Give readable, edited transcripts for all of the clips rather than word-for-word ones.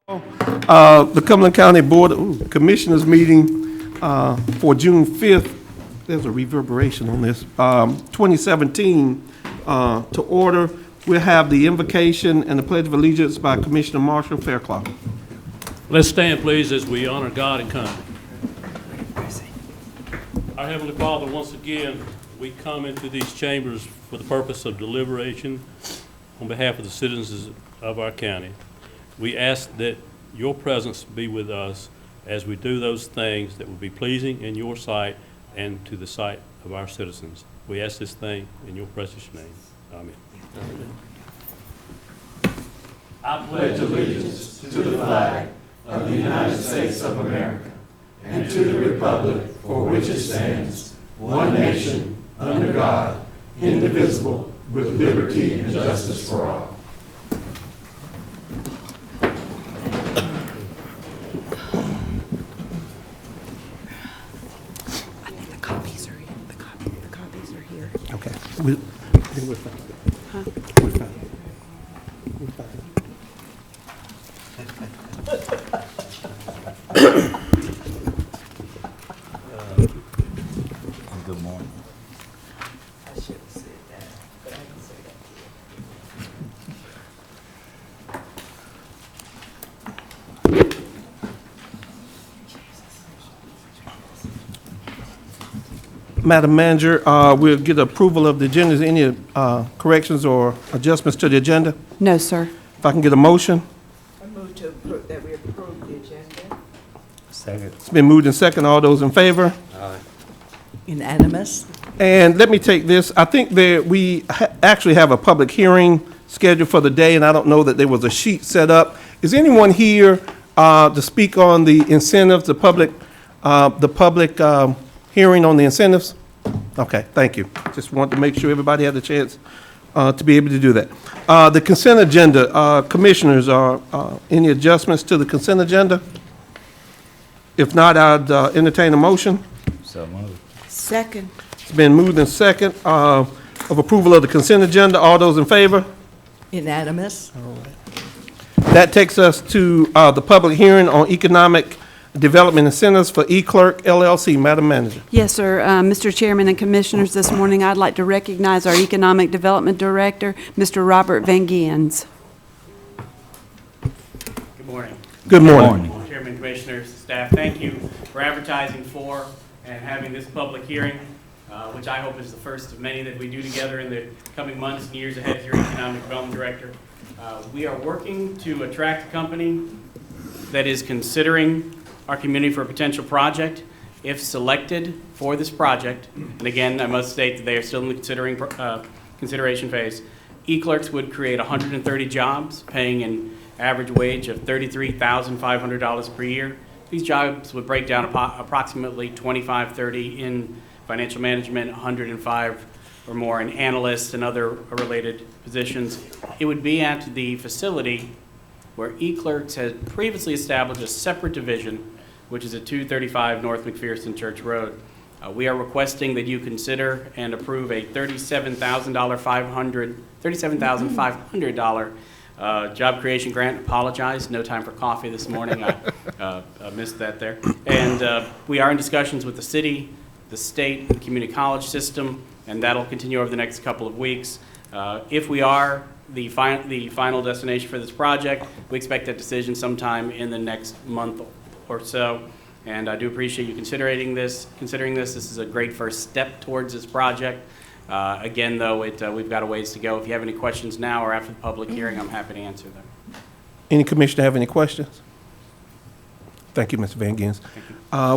The Cumberland County Board of Commissioners meeting for June 5th, there's a reverberation on this, 2017 to order. We'll have the invocation and the Pledge of Allegiance by Commissioner Marshall Fairclough. Let's stand, please, as we honor God and country. Our Heavenly Father, once again, we come into these chambers for the purpose of deliberation on behalf of the citizens of our county. We ask that your presence be with us as we do those things that will be pleasing in your sight and to the sight of our citizens. We ask this thing in your precious name. Amen. I pledge allegiance to the flag of the United States of America and to the republic for which it stands, one nation, under God, indivisible, with liberty and justice for all. I think the copies are here. The copies are here. Okay. We're fine. Huh? We're fine. We're fine. Good morning. I should have said that, but I didn't say that. Madam Manager, we'll get approval of the agenda. Is there any corrections or adjustments to the agenda? No, sir. If I can get a motion. I move to approve that we approve the agenda. Second. It's been moved and second. All those in favor? Unanimous. And let me take this. I think that we actually have a public hearing scheduled for the day, and I don't know that there was a sheet set up. Is anyone here to speak on the incentives, the public hearing on the incentives? Okay, thank you. Just wanted to make sure everybody had a chance to be able to do that. The consent agenda, commissioners, are any adjustments to the consent agenda? If not, I'd entertain a motion. So moved. Second. It's been moved and second of approval of the consent agenda. All those in favor? Unanimous. That takes us to the public hearing on economic development incentives for eClerk LLC. Madam Manager. Yes, sir. Mr. Chairman and Commissioners, this morning I'd like to recognize our Economic Development Director, Mr. Robert Van Giens. Good morning. Good morning. Chairman, Commissioners, staff, thank you for advertising for and having this public hearing, which I hope is the first of many that we do together in the coming months and years ahead as your Economic Development Director. We are working to attract a company that is considering our community for a potential project. If selected for this project, and again, I must state that they are still in the consideration phase, eClerks would create 130 jobs, paying an average wage of $33,500 per year. These jobs would break down approximately 25, 30 in financial management, 105 or more in analysts and other related positions. It would be at the facility where eClerks had previously established a separate division, which is at 235 North McPherson Church Road. We are requesting that you consider and approve a $37,500 job creation grant. Apologize, no time for coffee this morning. I missed that there. And we are in discussions with the city, the state, the community college system, and that'll continue over the next couple of weeks. If we are the final destination for this project, we expect that decision sometime in the next month or so. And I do appreciate you considering this. This is a great first step towards this project. Again, though, we've got a ways to go. If you have any questions now or after the public hearing, I'm happy to answer them. Any commissioner have any questions? Thank you, Mr. Van Giens.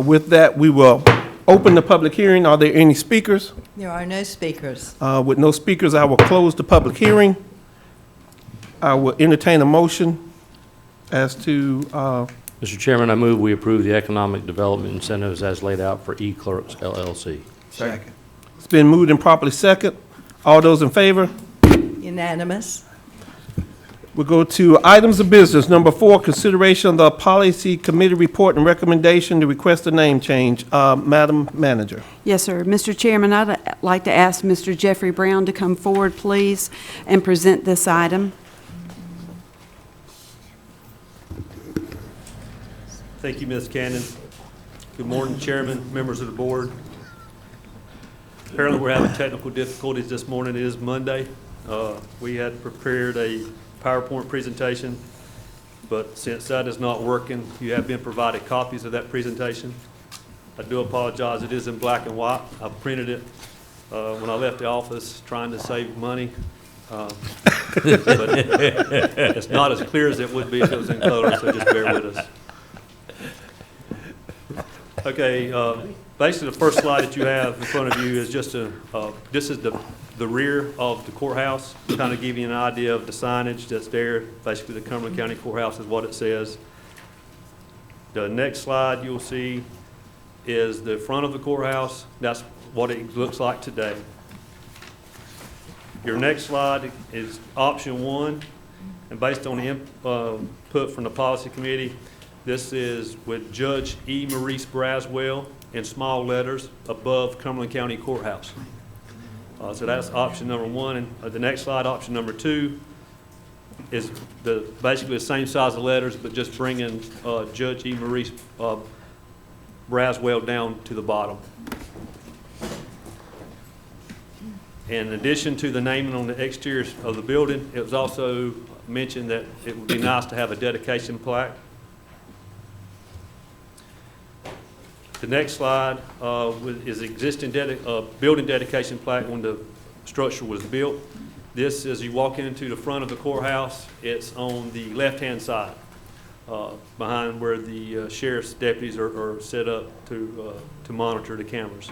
With that, we will open the public hearing. Are there any speakers? There are no speakers. With no speakers, I will close the public hearing. I will entertain a motion as to Mr. Chairman, I move we approve the economic development incentives as laid out for eClerks LLC. Second. it's been moved and properly second. All those in favor? Unanimous. We'll go to items of business. Number 4, consideration of the policy committee report and recommendation to request a name change. Madam Manager. Yes, sir. Mr. Chairman, I'd like to ask Mr. Jeffrey Brown to come forward, please, and present this item. Thank you, Ms. Cannon. Good morning, Chairman, members of the board. Apparently, we're having technical difficulties this morning. It is Monday. We had prepared a PowerPoint presentation, but since that is not working, you have been provided copies of that presentation. I do apologize. It is in black and white. I printed it when I left the office trying to save money. But it's not as clear as it would be if it was in color, so just bear with us. Okay, basically the first slide that you have in front of you is just this is the rear of the courthouse, kind of give you an idea of the signage that's there. Basically, the Cumberland County Courthouse is what it says. The next slide you'll see is the front of the courthouse. That's what it looks like today. Your next slide is option 1, and based on the input from the policy committee, this is with Judge E. Maurice Braswell in small letters above Cumberland County Courthouse. So that's option number 1. And the next slide, option number 2, is basically the same size of letters, but just bringing Judge E. Maurice Braswell down to the bottom. In addition to the naming on the exterior of the building, it was also mentioned that it would be nice to have a dedication plaque. The next slide is existing building dedication plaque when the structure was built. This, as you walk into the front of the courthouse, it's on the left-hand side, behind where the sheriff's deputies are set up to monitor the cameras.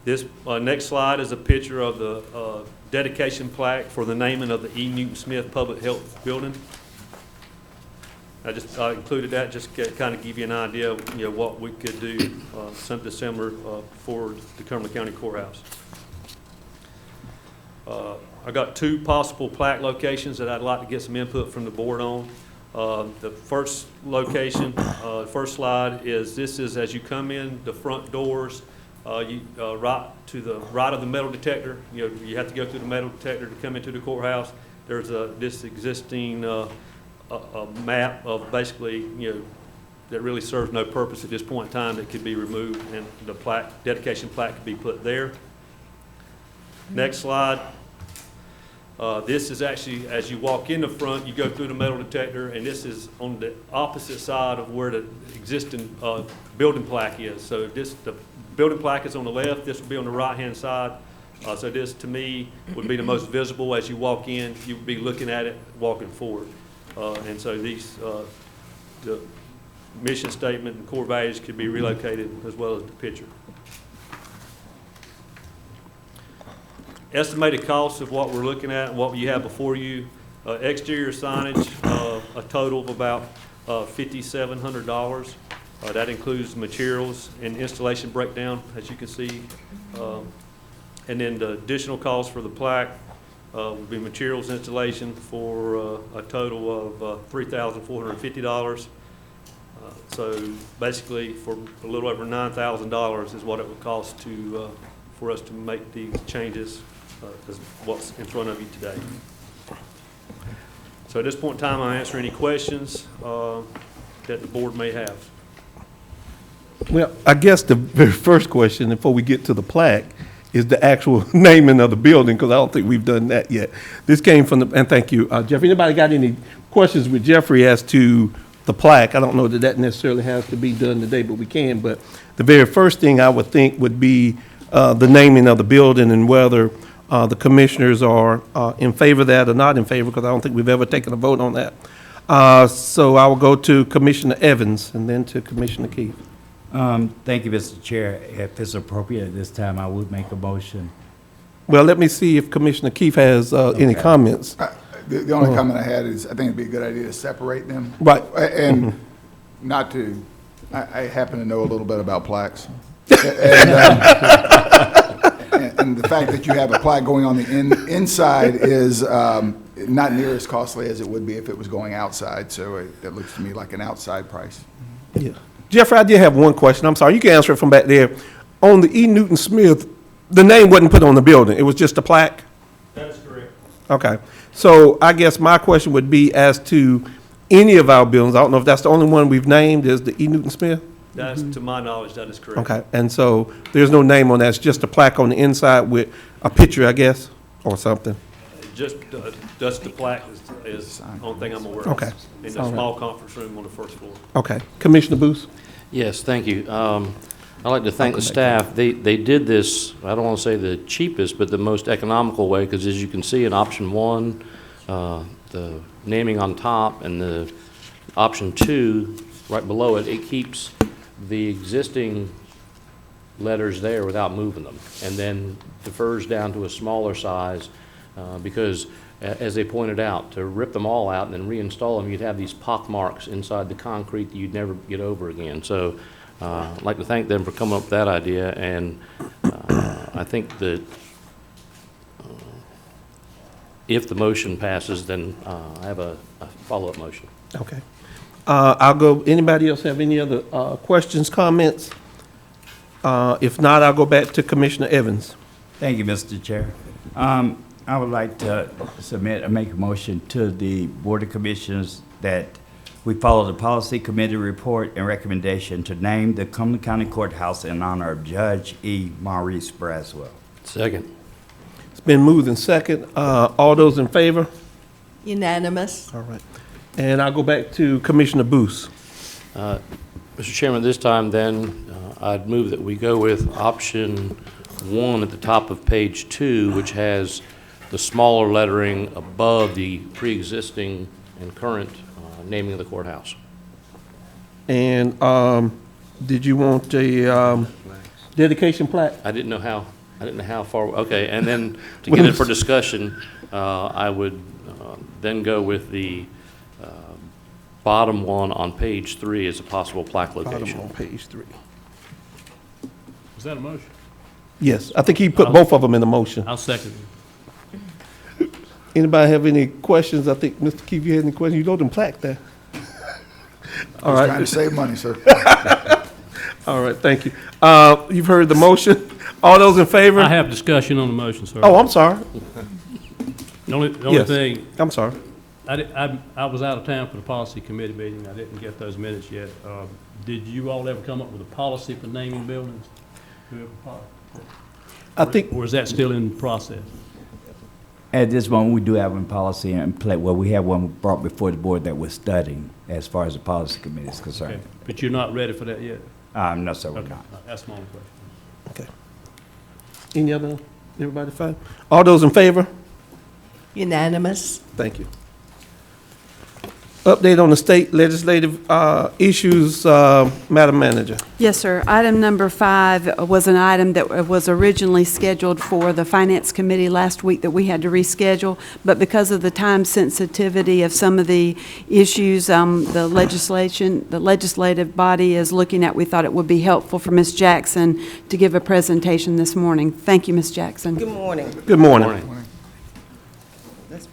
This next slide is a picture of the dedication plaque for the naming of the E. Newton Smith Public Health Building. I included that just to kind of give you an idea of what we could do, something similar for the Cumberland County Courthouse. I got 2 possible plaque locations that I'd like to get some input from the board on. The first location, first slide is as you come in the front doors, right to the right of the metal detector. You have to go through the metal detector to come into the courthouse. There's this existing a map of basically, that really serves no purpose at this point in time that could be removed, and the dedication plaque could be put there. Next slide. This is actually, as you walk in the front, you go through the metal detector, and this is on the opposite side of where the existing building plaque is. So the building plaque is on the left, this will be on the right-hand side. So this, to me, would be the most visible. As you walk in, you would be looking at it walking forward. And so the mission statement and core values could be relocated as well as the picture. Estimated costs of what we're looking at and what you have before you. Exterior signage, a total of about $5,700. That includes materials and installation breakdown, as you can see. And then the additional cost for the plaque would be materials installation for a total of $3,450. So basically, for a little over $9,000 is what it would cost for us to make these changes, is what's in front of you today. So at this point in time, I'll answer any questions that the board may have. Well, I guess the very first question, before we get to the plaque, is the actual naming of the building, because I don't think we've done that yet. This came from and thank you, Jeffrey. Anybody got any questions with Jeffrey as to the plaque? I don't know that necessarily has to be done today, but we can. But the very first thing I would think would be the naming of the building, and whether the commissioners are in favor of that or not in favor, because I don't think we've ever taken a vote on that. So I will go to Commissioner Evans and then to Commissioner Keith. Thank you, Mr. Chair. If it's appropriate at this time, I would make a motion. Well, let me see if Commissioner Keith has any comments. The only comment I had is I think it'd be a good idea to separate them. Right. And not to, I happen to know a little bit about plaques. And the fact that you have a plaque going on the inside is not near as costly as it would be if it was going outside. So it looks to me like an outside price. Yeah. Jeffrey, I did have one question. I'm sorry, you can answer it from back there. On the E. Newton Smith, the name wasn't put on the building. It was just a plaque? That is correct. Okay. So I guess my question would be as to any of our buildings. I don't know if that's the only one we've named, is the E. Newton Smith? That's, to my knowledge, that is correct. Okay, and so there's no name on that, it's just a plaque on the inside with a picture, I guess, or something? Just the plaque is the only thing I'm aware of. Okay. In the All right. small conference room on the first floor. Okay, Commissioner Booth? Yes, thank you. I'd like to thank the staff. They did this, I don't want to say the cheapest, but the most economical way, because as you can see in option 1, the naming on top, and the option 2, right below it, it keeps the existing letters there without moving them, and then defers down to a smaller size, because as they pointed out, to rip them all out and then reinstall them, you'd have these pock marks inside the concrete that you'd never get over again. So I'd like to thank them for coming up with that idea, and I think that if the motion passes, then I have a follow-up motion. Okay. I'll go, anybody else have any other questions, comments? If not, I'll go back to Commissioner Evans. Thank you, Mr. Chair. I would like to submit and make a motion to the Board of Commissioners that we follow the Policy Committee report and recommendation to name the Cumberland County Courthouse in honor of Judge E. Maurice Braswell. Second. It's been moved and second. All those in favor? Unanimous. All right. And I'll go back to Commissioner Booth. Mr. Chairman, this time then, I'd move that we go with option 1 at the top of page 2, which has the smaller lettering above the pre-existing and current naming of the courthouse. And did you want a dedication plaque? I didn't know how far, okay, and then to get it for discussion, I would then go with the bottom one on page 3 as a possible plaque location. Bottom on page 3. Is that a motion? Yes, I think he put both of them in the motion. I'll second it. Anybody have any questions? I think, Mr. Keefe, you had any questions? You know them plaque there. All Trying right, to save money, sir. all right, thank you. You've heard the motion. All those in favor? I have discussion on the motion, sir. Oh, I'm sorry. The only Yes. thing, I'm sorry. I was out of town for the policy committee meeting. I didn't get those minutes yet. Did you all ever come up with a policy for naming buildings? I think, Or is that still in process? At this moment, we do have a policy in place, well, we have one brought before the board that we're studying as far as the policy committee is Okay. concerned. But you're not ready for that yet? No, sir, we're Okay, not. that's my only question. okay. Any other, everybody fine? All those in favor? Unanimous. Thank you. Update on the state legislative issues, Madam Manager. Yes, sir. Item number 5 was an item that was originally scheduled for the Finance Committee last week that we had to reschedule, but because of the time sensitivity of some of the issues the legislative body is looking at, we thought it would be helpful for Ms. Jackson to give a presentation this morning. Thank you, Ms. Jackson. Good morning. Good morning. That's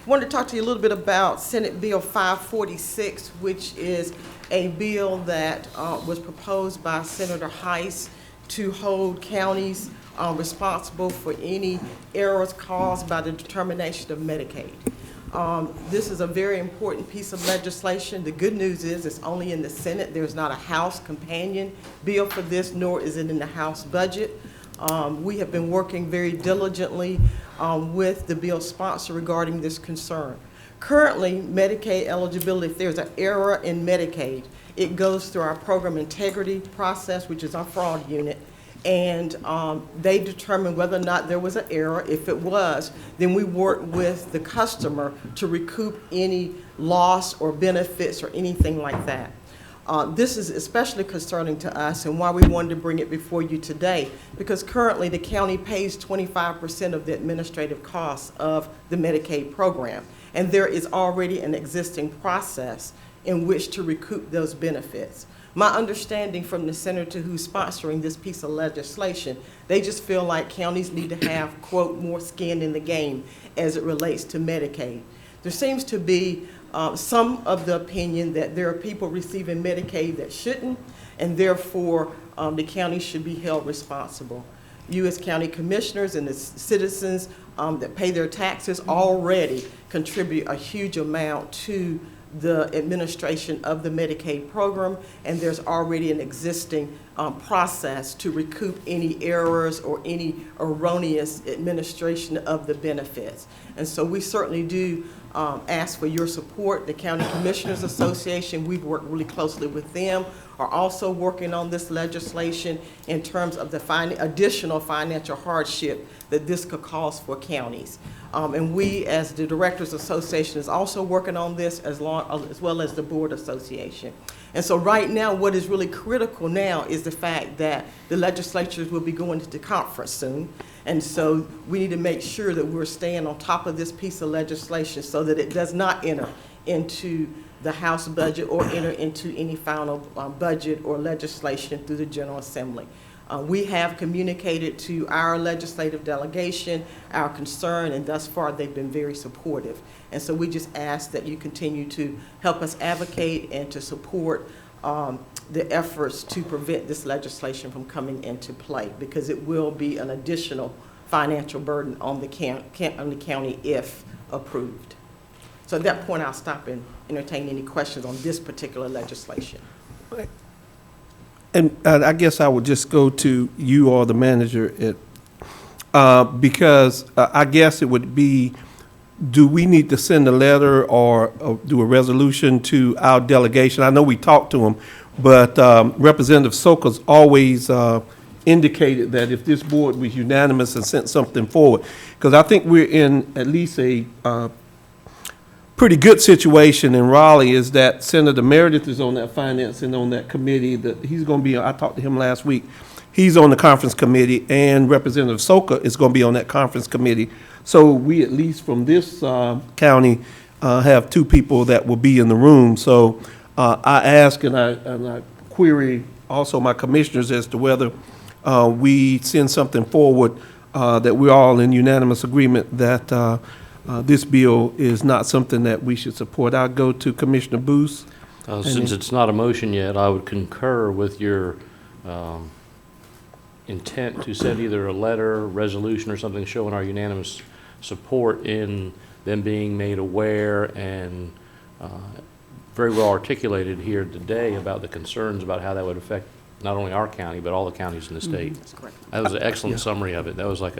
wanted to talk to you a little bit about Senate Bill 546, which is a bill that was proposed by Senator Heiss to hold counties responsible for any errors caused by the determination of Medicaid. This is a very important piece of legislation. The good news is it's only in the Senate. There's not a House companion bill for this, nor is it in the House budget. We have been working very diligently with the bill sponsor regarding this concern. Currently, Medicaid eligibility, if there's an error in Medicaid, it goes through our program integrity process, which is our fraud unit, and they determine whether or not there was an error. If it was, then we work with the customer to recoup any loss or benefits or anything like that. This is especially concerning to us and why we wanted to bring it before you today, because currently the county pays 25% of the administrative costs of the Medicaid program, and there is already an existing process in which to recoup those benefits. My understanding from the senator who's sponsoring this piece of legislation, they just feel like counties need to have, quote, more skin in the game as it relates to Medicaid. There seems to be some of the opinion that there are people receiving Medicaid that shouldn't, and therefore the county should be held responsible. you as county commissioners and the citizens that pay their taxes already contribute a huge amount to the administration of the Medicaid program, and there's already an existing process to recoup any errors or any erroneous administration of the benefits. And so we certainly do ask for your support. The County Commissioners Association, we've worked really closely with them, are also working on this legislation in terms of the additional financial hardship that this could cause for counties. And we, as the Directors Association, is also working on this as well as the Board Association. And so right now, what is really critical now is the fact that the legislatures will be going to conference soon. And so we need to make sure that we're staying on top of this piece of legislation so that it does not enter into the House budget or enter into any final budget or legislation through the General Assembly. We have communicated to our legislative delegation our concern, and thus far they've been very supportive. And so we just ask that you continue to help us advocate and to support the efforts to prevent this legislation from coming into play, because it will be an additional financial burden on the county if approved. So at that point, I'll stop and entertain any questions on this particular legislation. And I guess I would just go to you or the manager because I guess it would be, do we need to send a letter or do a resolution to our delegation? I know we talked to them, but Representative Soka's always indicated that if this board was unanimous and sent something forward, because I think we're in at least a pretty good situation in Raleigh, is that Senator Meredith is on that finance and on that committee. That he's going to be, I talked to him last week, he's on the conference committee, and Representative Soka is going to be on that conference committee. So we, at least from this county, have two people that will be in the room. So I ask and I query also my commissioners as to whether we send something forward that we're all in unanimous agreement that this bill is not something that we should support. I'll go to Commissioner Booth. Since it's not a motion yet, I would concur with your intent to send either a letter, resolution, or something showing our unanimous support in them being made aware and very well articulated here today about the concerns about how that would affect not only our county, but all the counties in the state. That's correct. That was an excellent summary of it. That was like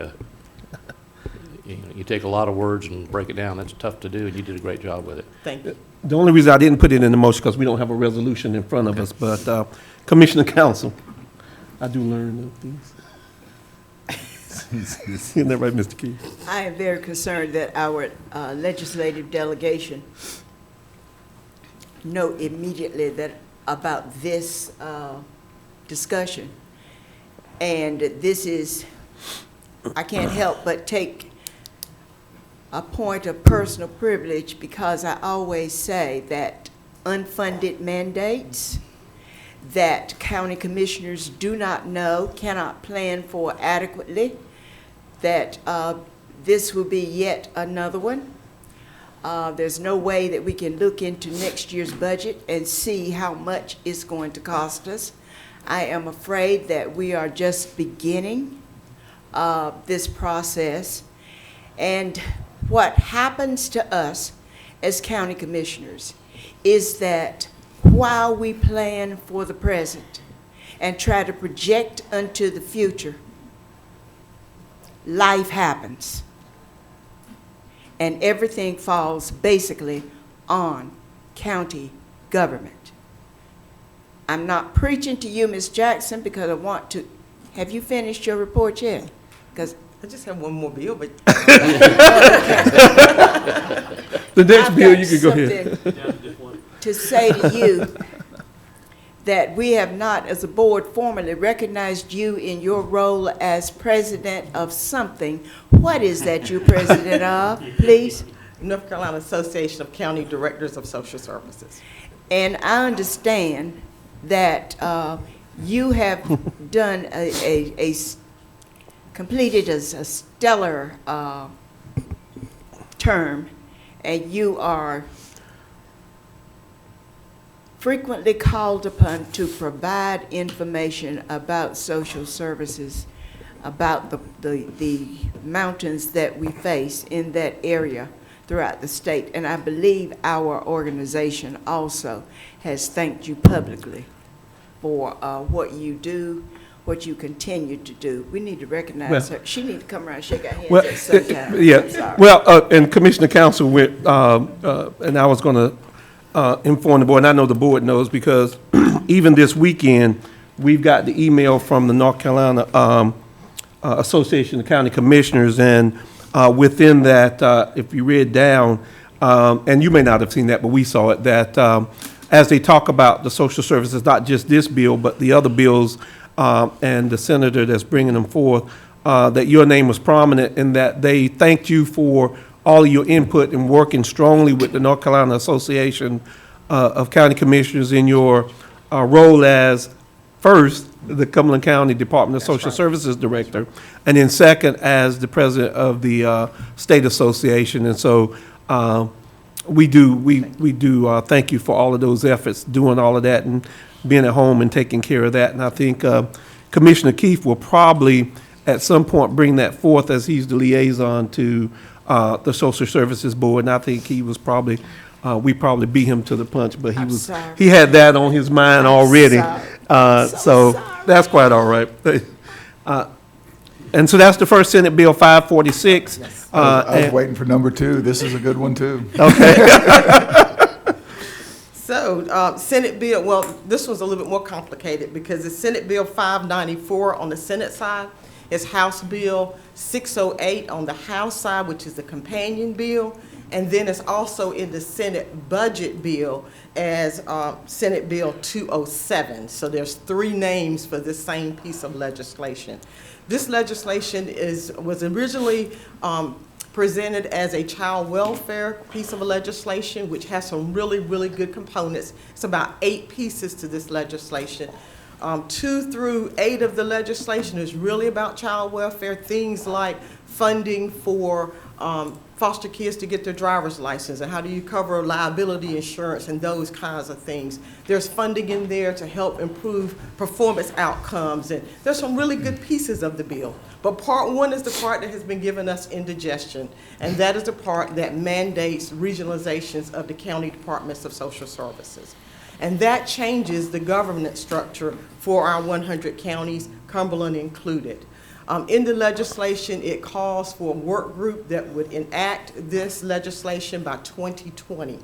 you take a lot of words and break it down. That's tough to do, and you did a great job with it. Thank you. The only reason I didn't put it in the motion because we don't have a resolution in front of us, but Commissioner Council, I do learn things. Isn't that right, Mr. Key? I am very concerned that our legislative delegation know immediately that about this discussion. And this is, I can't help but take a point of personal privilege, because I always say that unfunded mandates that county commissioners do not know, cannot plan for adequately, that this will be yet another one. There's no way that we can look into next year's budget and see how much it's going to cost us. I am afraid that we are just beginning this process. And what happens to us as county commissioners is that while we plan for the present and try to project unto the future, life happens. And everything falls basically on county government. I'm not preaching to you, Ms. Jackson, because I want to. Have you finished your report yet? Because I just have one more bill, but The next I've bill, got you can go ahead. something to say to you that we have not, as a board, formally recognized you in your role as president of something. What is that you're president of, please? North Carolina Association of County Directors of Social Services. And I understand that you have done completed a stellar term, and you are frequently called upon to provide information about social services about the mountains that we face in that area throughout the state. And I believe our organization also has thanked you publicly for what you do, what you continue to do. We need to recognize her. She needs to come around and shake our hands Well, at some time. yeah. I'm sorry. Well, and Commissioner Council went, and I was going to inform the board, and I know the board knows, because even this weekend, we've got the email from the North Carolina Association of County Commissioners, and within that, if you read down, and you may not have seen that, but we saw it, that as they talk about the social services, not just this bill, but the other bills, and the senator that's bringing them forth, that your name was prominent, and that they thanked you for all of your input and working strongly with the North Carolina Association of County Commissioners in your role as, first, the Cumberland County Department of Social Services Director, and then second, as the president of the State Association. And so we do thank you for all of those efforts, doing all of that and being at home and taking care of that. And I think Commissioner Keefe will probably at some point bring that forth, as he's the liaison to the Social Services Board. And I think he was probably, we probably beat him to the punch, but he had that on his mind already. So that's quite all right. And so that's the first Senate Bill 546. I was waiting for number 2. This is a good one, too. Okay. So, Senate Bill, well, this one's a little bit more complicated because it's Senate Bill 594 on the Senate side. It's House Bill 608 on the House side, which is the companion bill. And then it's also in the Senate Budget Bill as Senate Bill 207. So there's 3 names for this same piece of legislation. This legislation was originally presented as a child welfare piece of legislation, which has some really, really good components. It's about 8 pieces to this legislation. 2 through 8 of the legislation is really about child welfare, things like funding for foster kids to get their driver's license, and how do you cover liability insurance and those kinds of things. There's funding in there to help improve performance outcomes, and there's some really good pieces of the bill. But part 1 is the part that has been given us indigestion, and that is the part that mandates regionalizations of the county departments of social services. And that changes the governance structure for our 100 counties, Cumberland included. In the legislation, it calls for a work group that would enact this legislation by 2020.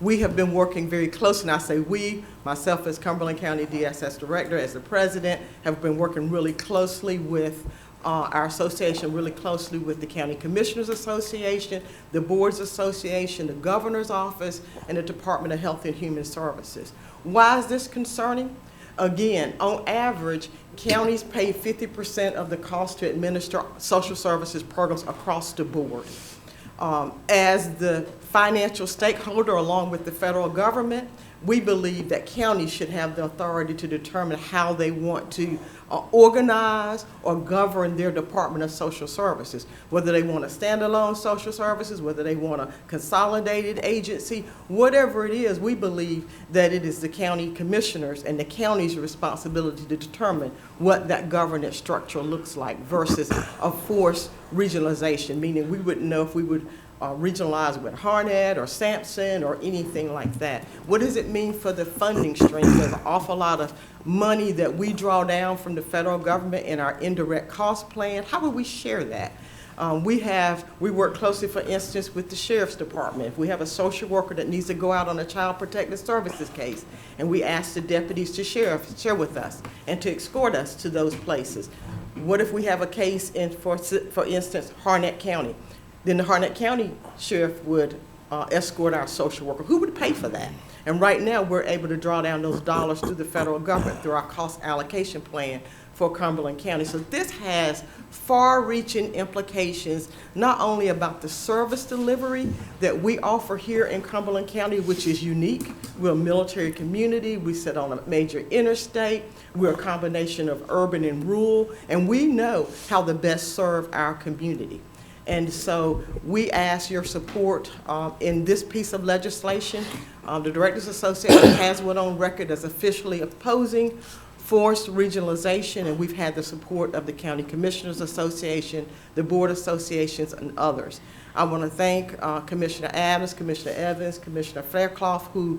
We have been working very closely, and I say we, myself as Cumberland County DSS Director, as the President, have been working really closely with our association, really closely with the County Commissioners Association, the Boards Association, the Governor's Office, and the Department of Health and Human Services. Why is this concerning? Again, on average, counties pay 50% of the cost to administer social services programs across the board. As the financial stakeholder along with the federal government, we believe that counties should have the authority to determine how they want to organize or govern their Department of Social Services, whether they want a standalone social services, whether they want a consolidated agency, whatever it is, we believe that it is the county commissioners and the county's responsibility to determine what that governance structure looks like versus a forced regionalization, meaning we wouldn't know if we would regionalize with Harnett or Sampson or anything like that. What does it mean for the funding stream? There's an awful lot of money that we draw down from the federal government in our indirect cost plan. How would we share that? We work closely, for instance, with the Sheriff's Department. If we have a social worker that needs to go out on a Child Protective Services case, and we ask the deputies to share with us and to escort us to those places. What if we have a case in, for instance, Harnett County? Then the Harnett County Sheriff would escort our social worker. Who would pay for that? And right now, we're able to draw down those dollars through the federal government through our cost allocation plan for Cumberland County. So this has far-reaching implications, not only about the service delivery that we offer here in Cumberland County, which is unique. We're a military community. We sit on a major interstate. We're a combination of urban and rural, and we know how to best serve our community. And so we ask your support in this piece of legislation. The Directors Association has went on record as officially opposing forced regionalization, and we've had the support of the County Commissioners Association, the board associations, and others. I want to thank Commissioner Adams, Commissioner Evans, Commissioner Fairclough, who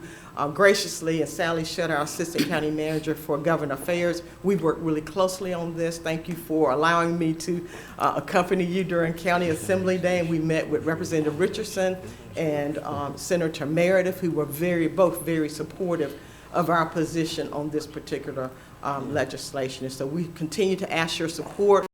graciously, and Sally Shutt, our Assistant County Manager for Government Affairs. We've worked really closely on this. Thank you for allowing me to accompany you during County Assembly Day. And we met with Representative Richardson and Senator Meredith, who were both very supportive of our position on this particular legislation. And so we continue to ask your support.